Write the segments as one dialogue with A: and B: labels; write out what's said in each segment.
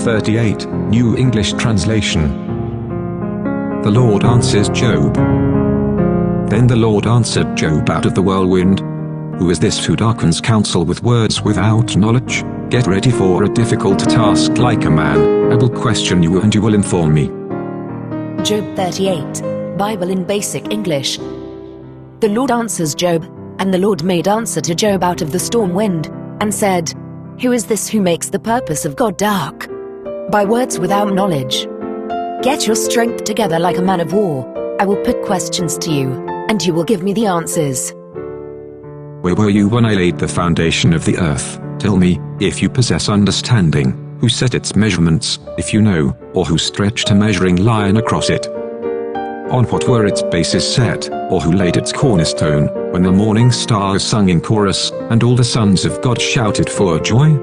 A: 38, New English Translation. The Lord answers Job. Then the Lord answered Job out of the whirlwind. Who is this who darkens counsel with words without knowledge? Get ready for a difficult task like a man. I will question you and you will inform me.
B: Job 38, Bible in Basic English. The Lord answers Job, and the Lord made answer to Job out of the storm wind, and said, Who is this who makes the purpose of God dark? By words without knowledge. Get your strength together like a man of war. I will put questions to you, and you will give me the answers.
A: Where were you when I laid the foundation of the earth? Tell me, if you possess understanding, who set its measurements, if you know, or who stretched a measuring line across it? On what were its bases set, or who laid its cornerstone, when the morning stars sung in chorus, and all the sons of God shouted for joy?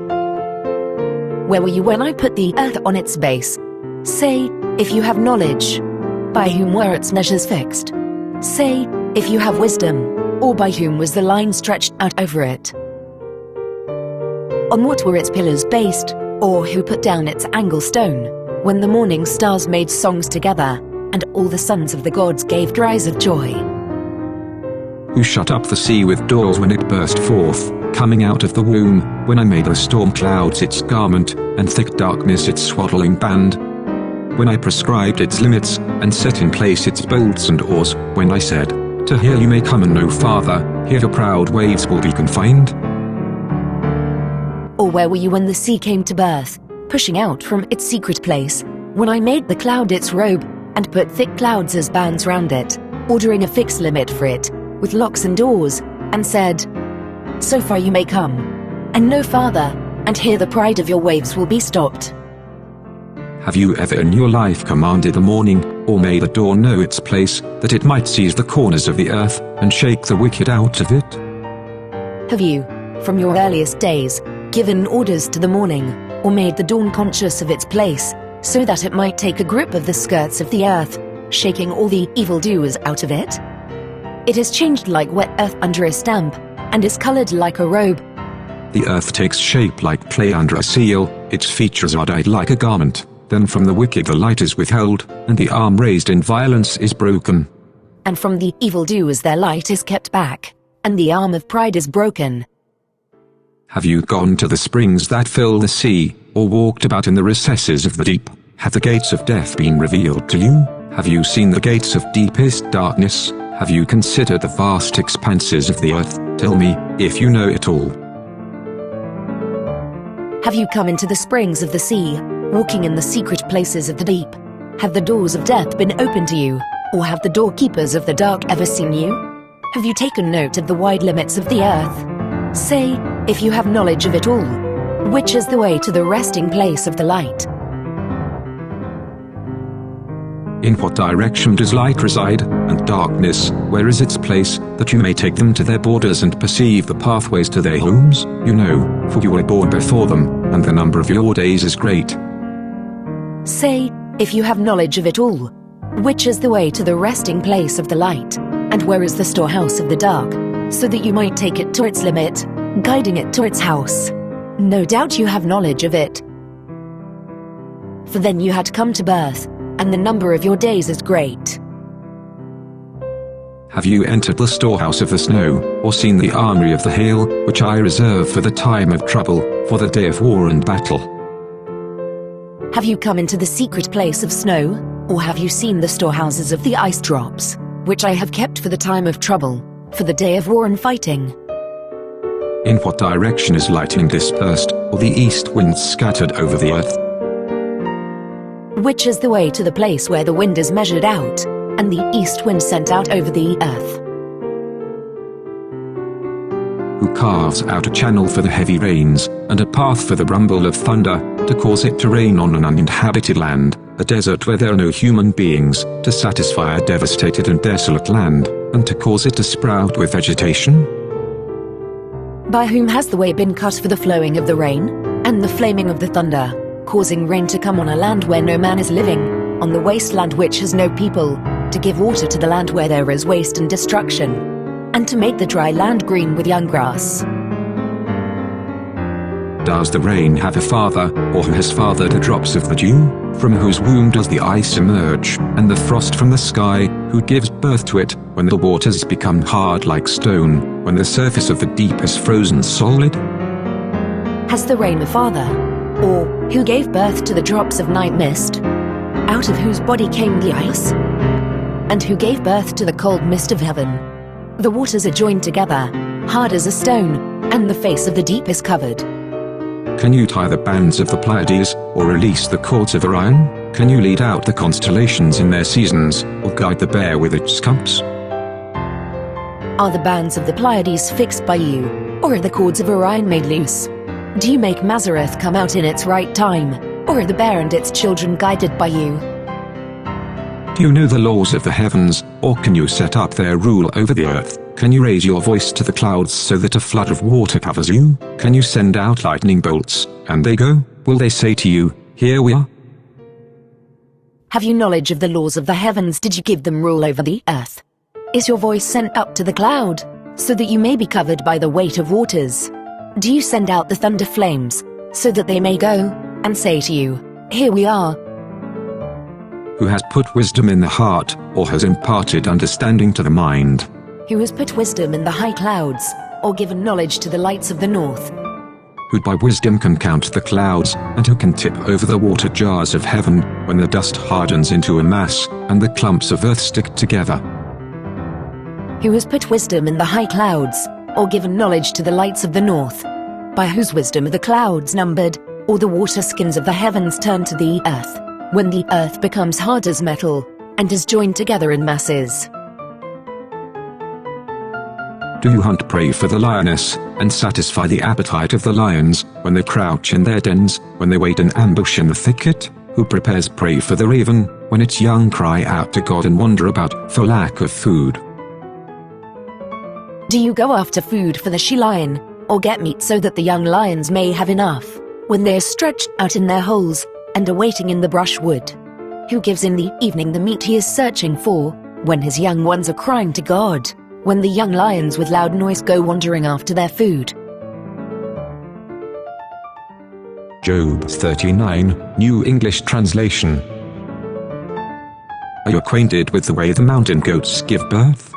B: Where were you when I put the earth on its base? Say, if you have knowledge. By whom were its measures fixed? Say, if you have wisdom, or by whom was the line stretched out over it? On what were its pillars based, or who put down its angle stone, when the morning stars made songs together, and all the sons of the gods gave cries of joy?
A: Who shut up the sea with doors when it burst forth, coming out of the womb, when I made the storm clouds its garment, and thick darkness its swaddling band? When I prescribed its limits, and set in place its bolts and oars, when I said, To here you may come and no farther, here your proud waves will be confined?
B: Or where were you when the sea came to birth, pushing out from its secret place, when I made the cloud its robe, and put thick clouds as bands round it, ordering a fixed limit for it, with locks and doors, and said, So far you may come, and no farther, and here the pride of your waves will be stopped?
A: Have you ever in your life commanded the morning, or made the dawn know its place, that it might seize the corners of the earth, and shake the wicked out of it?
B: Have you, from your earliest days, given orders to the morning, or made the dawn conscious of its place, so that it might take a grip of the skirts of the earth, shaking all the evildoers out of it? It is changed like wet earth under a stamp, and is colored like a robe.
A: The earth takes shape like clay under a seal, its features are dyed like a garment. Then from the wicked the light is withheld, and the arm raised in violence is broken.
B: And from the evildoers their light is kept back, and the arm of pride is broken.
A: Have you gone to the springs that fill the sea, or walked about in the recesses of the deep? Have the gates of death been revealed to you? Have you seen the gates of deepest darkness? Have you considered the vast expanses of the earth? Tell me, if you know it all.
B: Have you come into the springs of the sea, walking in the secret places of the deep? Have the doors of death been opened to you, or have the doorkeepers of the dark ever seen you? Have you taken note of the wide limits of the earth? Say, if you have knowledge of it all, which is the way to the resting place of the light?
A: In what direction does light reside, and darkness, where is its place, that you may take them to their borders and perceive the pathways to their homes? You know, for you were born before them, and the number of your days is great.
B: Say, if you have knowledge of it all, which is the way to the resting place of the light, and where is the storehouse of the dark, so that you might take it to its limit, guiding it to its house? No doubt you have knowledge of it. For then you had come to birth, and the number of your days is great.
A: Have you entered the storehouse of the snow, or seen the armory of the hail, which I reserve for the time of trouble, for the day of war and battle?
B: Have you come into the secret place of snow, or have you seen the storehouses of the ice drops, which I have kept for the time of trouble, for the day of war and fighting?
A: In what direction is lightning dispersed, or the east wind scattered over the earth?
B: Which is the way to the place where the wind is measured out, and the east wind sent out over the earth?
A: Who carves out a channel for the heavy rains, and a path for the rumble of thunder, to cause it to rain on an uninhabited land, a desert where there are no human beings, to satisfy a devastated and desolate land, and to cause it to sprout with vegetation?
B: By whom has the way been cut for the flowing of the rain, and the flaming of the thunder, causing rain to come on a land where no man is living, on the wasteland which has no people, to give water to the land where there is waste and destruction, and to make the dry land green with young grass?
A: Does the rain have a father, or who has fathered the drops of the dew? From whose womb does the ice emerge, and the frost from the sky? Who gives birth to it, when the waters become hard like stone, when the surface of the deep is frozen solid?
B: Has the rain a father? Or who gave birth to the drops of night mist? Out of whose body came the ice? And who gave birth to the cold mist of heaven? The waters are joined together, hard as a stone, and the face of the deep is covered.
A: Can you tie the bands of the Pleiades, or release the cords of Orion? Can you lead out the constellations in their seasons, or guide the bear with its cubs?
B: Are the bands of the Pleiades fixed by you, or are the cords of Orion made loose? Do you make Mazzaroth come out in its right time, or are the bear and its children guided by you?
A: Do you know the laws of the heavens, or can you set up their rule over the earth? Can you raise your voice to the clouds so that a flood of water covers you? Can you send out lightning bolts, and they go? Will they say to you, "Here we are"?
B: Have you knowledge of the laws of the heavens? Did you give them rule over the earth? Is your voice sent up to the cloud, so that you may be covered by the weight of waters? Do you send out the thunder flames, so that they may go, and say to you, "Here we are"?
A: Who has put wisdom in the heart, or has imparted understanding to the mind?
B: Who has put wisdom in the high clouds, or given knowledge to the lights of the north?
A: Who by wisdom can count the clouds, and who can tip over the water jars of heaven, when the dust hardens into a mass, and the clumps of earth stick together?
B: Who has put wisdom in the high clouds, or given knowledge to the lights of the north? By whose wisdom are the clouds numbered, or the water skins of the heavens turned to the earth, when the earth becomes hard as metal, and is joined together in masses?
A: Do you hunt prey for the lioness, and satisfy the appetite of the lions, when they crouch in their dens, when they wait in ambush in the thicket? Who prepares prey for the raven, when its young cry out to God and wander about, for lack of food?
B: Do you go after food for the she-lion, or get meat so that the young lions may have enough, when they are stretched out in their holes, and are waiting in the brushwood? Who gives in the evening the meat he is searching for, when his young ones are crying to God, when the young lions with loud noise go wandering after their food?
A: Job 39, New English Translation. Are you acquainted with the way the mountain goats give birth?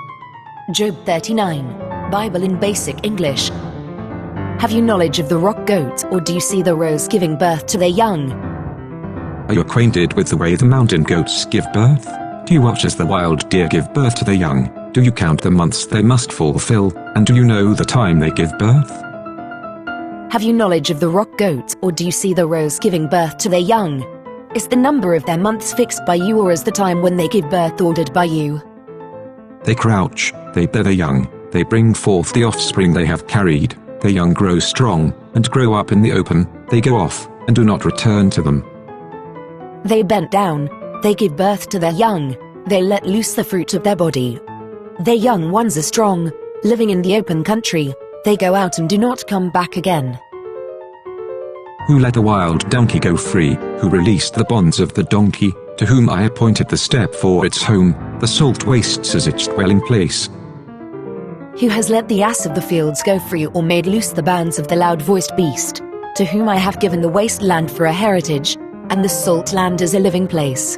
B: Job 39, Bible in Basic English. Have you knowledge of the rock goat, or do you see the roes giving birth to their young?
A: Are you acquainted with the way the mountain goats give birth? Do you watch as the wild deer give birth to their young? Do you count the months they must fulfill, and do you know the time they give birth?
B: Have you knowledge of the rock goat, or do you see the roes giving birth to their young? Is the number of their months fixed by you, or is the time when they give birth ordered by you?
A: They crouch, they bear their young, they bring forth the offspring they have carried, their young grow strong, and grow up in the open, they go off, and do not return to them.
B: They bent down, they give birth to their young, they let loose the fruit of their body. Their young ones are strong, living in the open country, they go out and do not come back again.
A: Who let the wild donkey go free, who released the bonds of the donkey, to whom I appointed the steppe for its home, the salt wastes as its dwelling place?
B: Who has let the ass of the fields go free, or made loose the bands of the loud-voiced beast, to whom I have given the wasteland for a heritage, and the salt land as a living place?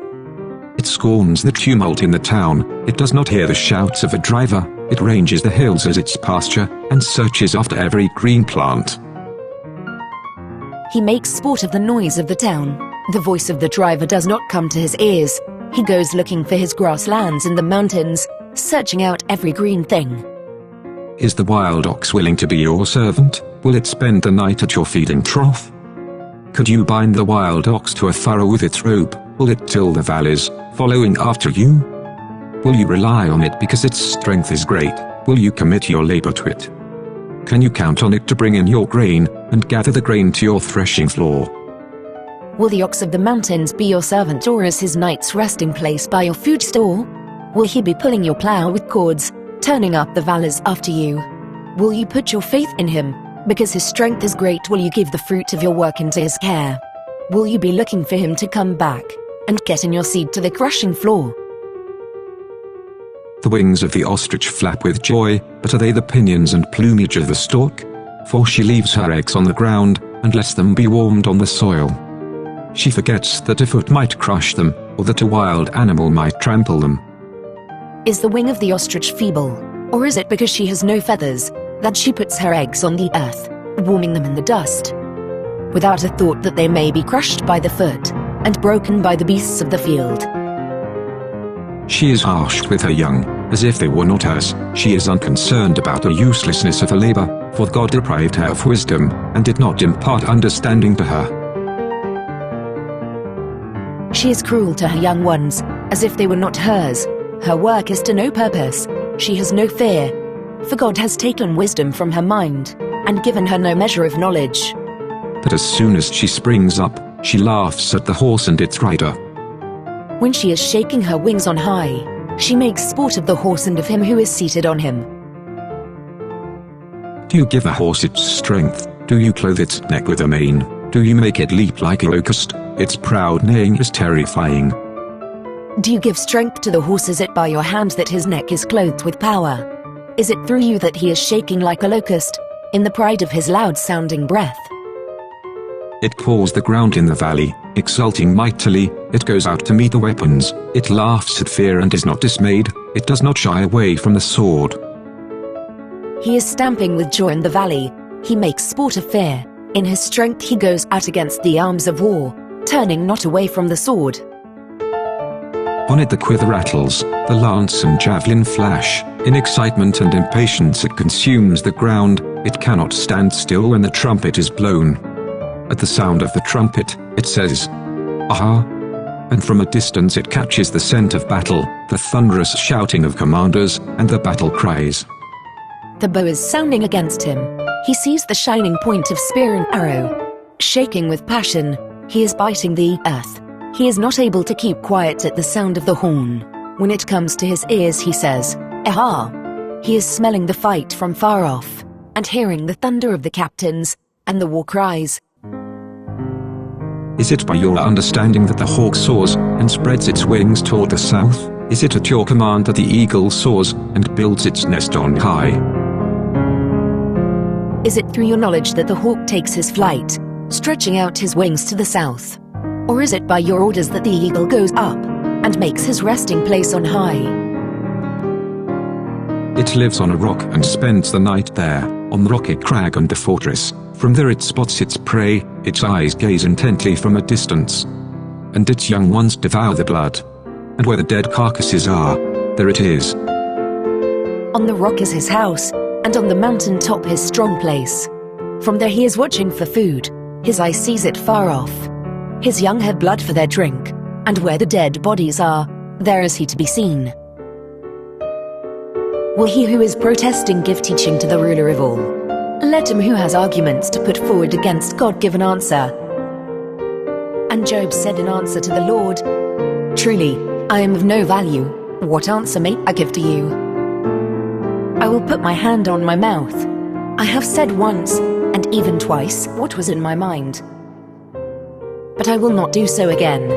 A: It scorns the tumult in the town, it does not hear the shouts of a driver, it ranges the hills as its pasture, and searches after every green plant.
B: He makes sport of the noise of the town. The voice of the driver does not come to his ears. He goes looking for his grasslands in the mountains, searching out every green thing.
A: Is the wild ox willing to be your servant? Will it spend the night at your feeding trough? Could you bind the wild ox to a furrow with its rope? Will it till the valleys, following after you? Will you rely on it because its strength is great? Will you commit your labor to it? Can you count on it to bring in your grain, and gather the grain to your threshing floor?
B: Will the ox of the mountains be your servant, or is his night's resting place by your food store? Will he be pulling your plough with cords, turning up the valleys after you? Will you put your faith in him? Because his strength is great, will you give the fruit of your work into his care? Will you be looking for him to come back, and get in your seed to the crushing floor?
A: The wings of the ostrich flap with joy, but are they the pinions and plumage of the stork? For she leaves her eggs on the ground, and lets them be warmed on the soil. She forgets that a foot might crush them, or that a wild animal might trample them.
B: Is the wing of the ostrich feeble, or is it because she has no feathers that she puts her eggs on the earth, warming them in the dust, without a thought that they may be crushed by the foot and broken by the beasts of the field?
A: She is harsh with her young, as if they were not hers. She is unconcerned about the uselessness of her labor, for God deprived her of wisdom, and did not impart understanding to her.
B: She is cruel to her young ones, as if they were not hers. Her work is to no purpose. She has no fear, for God has taken wisdom from her mind, and given her no measure of knowledge.
A: But as soon as she springs up, she laughs at the horse and its rider.
B: When she is shaking her wings on high, she makes sport of the horse and of him who is seated on him.
A: Do you give a horse its strength? Do you clothe its neck with a mane? Do you make it leap like a locust? Its proud neighing is terrifying.
B: Do you give strength to the horse? Is it by your hand that his neck is clothed with power? Is it through you that he is shaking like a locust, in the pride of his loud-sounding breath?
A: It paws the ground in the valley, exulting mightily. It goes out to meet the weapons. It laughs at fear and is not dismayed. It does not shy away from the sword.
B: He is stamping with joy in the valley. He makes sport of fear. In his strength he goes out against the arms of war, turning not away from the sword.
A: On it the quiver rattles, the lance and javelin flash. In excitement and impatience it consumes the ground. It cannot stand still when the trumpet is blown. At the sound of the trumpet, it says, "Aha!" And from a distance it catches the scent of battle, the thunderous shouting of commanders, and the battle cries.
B: The bow is sounding against him. He sees the shining point of spear and arrow. Shaking with passion, he is biting the earth. He is not able to keep quiet at the sound of the horn. When it comes to his ears he says, "Aha!" He is smelling the fight from far off, and hearing the thunder of the captains, and the war cries.
A: Is it by your understanding that the hawk soars, and spreads its wings toward the south? Is it at your command that the eagle soars, and builds its nest on high?
B: Is it through your knowledge that the hawk takes his flight, stretching out his wings to the south? Or is it by your orders that the eagle goes up, and makes his resting place on high?
A: It lives on a rock and spends the night there, on the rocky crag and the fortress. From there it spots its prey, its eyes gaze intently from a distance. And its young ones devour the blood. And where the dead carcasses are, there it is.
B: On the rock is his house, and on the mountain top his strong place. From there he is watching for food, his eye sees it far off. His young have blood for their drink, and where the dead bodies are, there is he to be seen. Will he who is protesting give teaching to the ruler of all? Let him who has arguments to put forward against God give an answer. And Job said in answer to the Lord, "Truly, I am of no value. What answer may I give to you? I will put my hand on my mouth. I have said once, and even twice, what was in my mind. But I will not do so again.